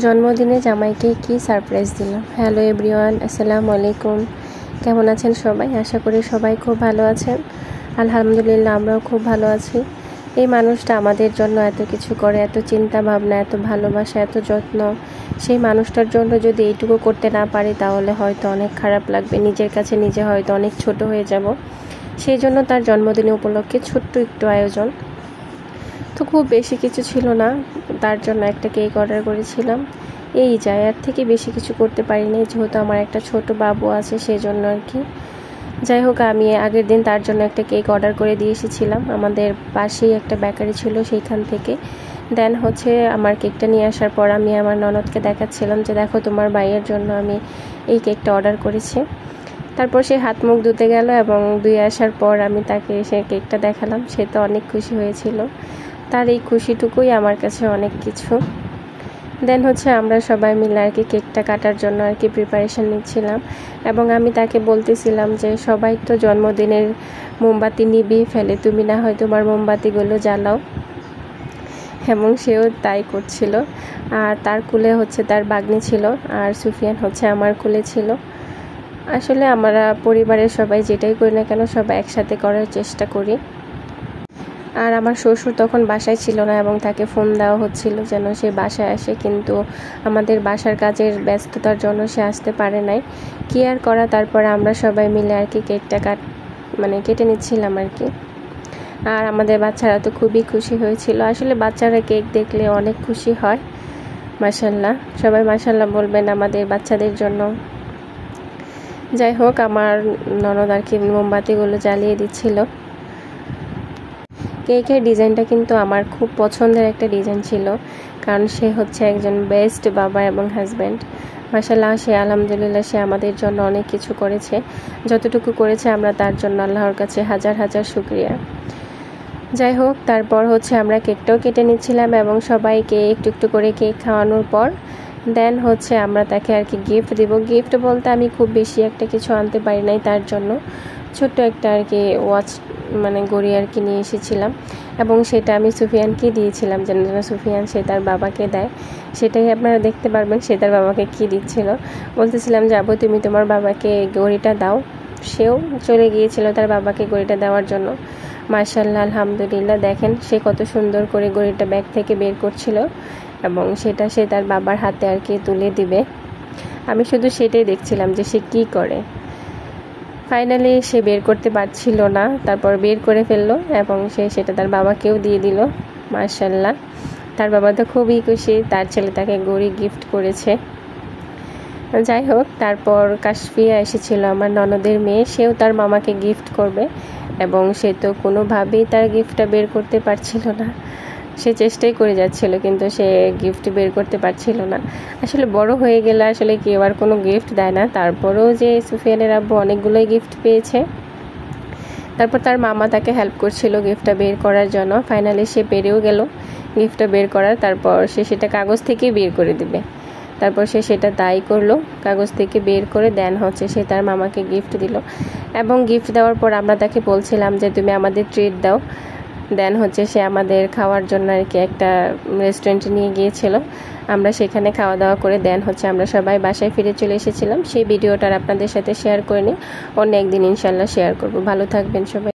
জন্মদিনে জামাইকে কি সারপ্রাইজ দিলাম। হ্যালো এভরিওয়ান, আসসালামু আলাইকুম। কেমন আছেন সবাই? আশা করি সবাই খুব ভালো আছেন। আলহামদুলিল্লাহ, আমরাও খুব ভালো আছি। এই মানুষটা আমাদের জন্য এত কিছু করে, এত চিন্তা ভাবনা, এত ভালোবাসা, এত যত্ন। সেই মানুষটার জন্য যদি এইটুকু করতে না পারি তাহলে হয়তো অনেক খারাপ লাগবে, নিজের কাছে নিজে হয়তো অনেক ছোট হয়ে যাব। সেই জন্য তার জন্মদিন উপলক্ষে ছোট্ট একটু আয়োজন। তো খুব বেশি কিছু ছিল না, তার জন্য একটা কেক অর্ডার করেছিলাম। এই যায়, এর থেকে বেশি কিছু করতে পারিনি, যেহেতু আমার একটা ছোট বাবু আছে সেজন্য আর কি। যাই হোক, আমি আগের দিন তার জন্য একটা কেক অর্ডার করে দিয়ে এসেছিলাম। আমাদের পাশেই একটা বেকারি ছিল, সেইখান থেকে। দেন আমার কেকটা নিয়ে আসার পর আমি আমার ননদকে দেখাচ্ছিলাম যে দেখো, তোমার ভাইয়ের জন্য আমি এই কেকটা অর্ডার করেছি। তারপর সে হাত মুখ ধুতে গেল এবং ধুয়ে আসার পর আমি তাকে সে কেকটা দেখালাম। সে তো অনেক খুশি হয়েছিল। তার এই খুশিটুকুই আমার কাছে অনেক কিছু। দেন আমরা সবাই মিলে আর কি কেকটা কাটার জন্য আর কি প্রিপারেশন নিচ্ছিলাম। এবং আমি তাকে বলতেছিলাম যে সবাই তো জন্মদিনের মোমবাতি নিভিয়ে ফেলে, তুমি না হয় তোমার মোমবাতিগুলো জ্বালাও। এবং সেও তাই করছিল। আর তার কুলে তার বাগ্নি ছিল, আর সুফিয়ান আমার কুলে ছিল। আসলে আমরা পরিবারের সবাই যেটাই করি না কেন সবাই একসাথে করার চেষ্টা করি। আর আমার শ্বশুর তখন বাসায় ছিল না এবং তাকে ফোন দেওয়া হচ্ছিল যেন সে বাসায় আসে, কিন্তু আমাদের বাসার কাজের ব্যস্ততার জন্য সে আসতে পারে নাই। কি আর করা, তারপরে আমরা সবাই মিলে আর কি কেকটা কেটে নিচ্ছিলাম আর কি। আর আমাদের বাচ্চারা তো খুবই খুশি হয়েছিল। আসলে বাচ্চারা কেক দেখলে অনেক খুশি হয়। মাশাআল্লাহ, সবাই মাশাআল্লাহ বলবেন আমাদের বাচ্চাদের জন্য। যাই হোক, আমার ননদ আর কি মোমবাতিগুলো জ্বালিয়ে দিচ্ছিল। কেকের ডিজাইনটা কিন্তু আমার খুব পছন্দের একটা ডিজাইন ছিল, কারণ সে একজন বেস্ট বাবা এবং হাজব্যান্ড। মাশাআল্লাহ, সে আলহামদুলিল্লাহ সে আমাদের জন্য অনেক কিছু করেছে। যতটুকু করেছে আমরা তার জন্য আল্লাহর কাছে হাজার হাজার শুকরিয়া। যাই হোক, তারপর আমরা কেকটাও কেটে নিচ্ছিলাম এবং সবাইকে একটু একটু করে কেক খাওয়ানোর পর দেন আমরা তাকে আর কি গিফট দিব। গিফট বলতে আমি খুব বেশি একটা কিছু আনতে পারি নাই তার জন্য। ছোট্ট একটা আর কি ওয়াচ ঘড়ি আর কি নিয়ে এসেছিলাম এবং সেটা আমি সুফিয়ানকে দিয়েছিলাম যেন সুফিয়ান সে তার বাবাকে দেয়। সেটাই আপনারা দেখতে পারবেন সে তার বাবাকে কি দিচ্ছিল। বলতেছিলাম যাবো, তুমি তোমার বাবাকে ঘড়িটা দাও। সেও চলে গিয়েছিল তার বাবাকে ঘড়িটা দেওয়ার জন্য। মাশাআল্লাহ, আলহামদুলিল্লাহ, দেখেন সে কত সুন্দর করে ঘড়িটা ব্যাগ থেকে বের করছিল এবং সেটা সে তার বাবার হাতে আর কি তুলে দিবে। আমি শুধু সেটাই দেখছিলাম যে সে কি করে। ফাইনালি সে বের করতে পারছিল না, তারপর বের করে ফেললো এবং সেটা তার বাবাকেও দিয়ে দিল। মাশাআল্লাহ, তার বাবা তো খুবই খুশি, তার ছেলে তাকে ঘড়ি গিফট করেছে। যাই হোক, তারপর কাশফিয়া এসেছিল, আমার ননদের মেয়ে। সেও তার মামাকে গিফট করবে এবং সে তো কোনোভাবেই তার গিফটটা বের করতে পারছিল না। সে চেষ্টাই করে যাচ্ছিল কিন্তু সে গিফট বের করতে পারছিল না। আসলে বড় হয়ে গেলে আসলে কেউ আর কোনো গিফট দেয় না। তারপরেও যে সুফিয়ানের আব্বু অনেকগুলোই গিফট পেয়েছে। তারপর তার মামা তাকে হেল্প করছিল গিফটটা বের করার জন্য। ফাইনালি সে পেরেও গেল গিফটটা বের করার। তারপর সে সেটা কাগজ থেকেই বের করে দিবে। তারপর সে সেটা তাই করলো, কাগজ থেকে বের করে দেন সে তার মামাকে গিফট দিল। এবং গিফট দেওয়ার পর আমরা তাকে বলছিলাম যে তুমি আমাদের ট্রিট দাও। দেন সে আমাদের খাওয়ার জন্য আর কি একটা রেস্টুরেন্টে নিয়ে গিয়েছিল। আমরা সেখানে খাওয়া দাওয়া করে দেন আমরা সবাই বাসায় ফিরে চলে এসেছিলাম। সেই ভিডিওটা আপনাদের সাথে শেয়ার করে নিই, অন্য একদিন ইনশাল্লাহ শেয়ার করব। ভালো থাকবেন সবাই।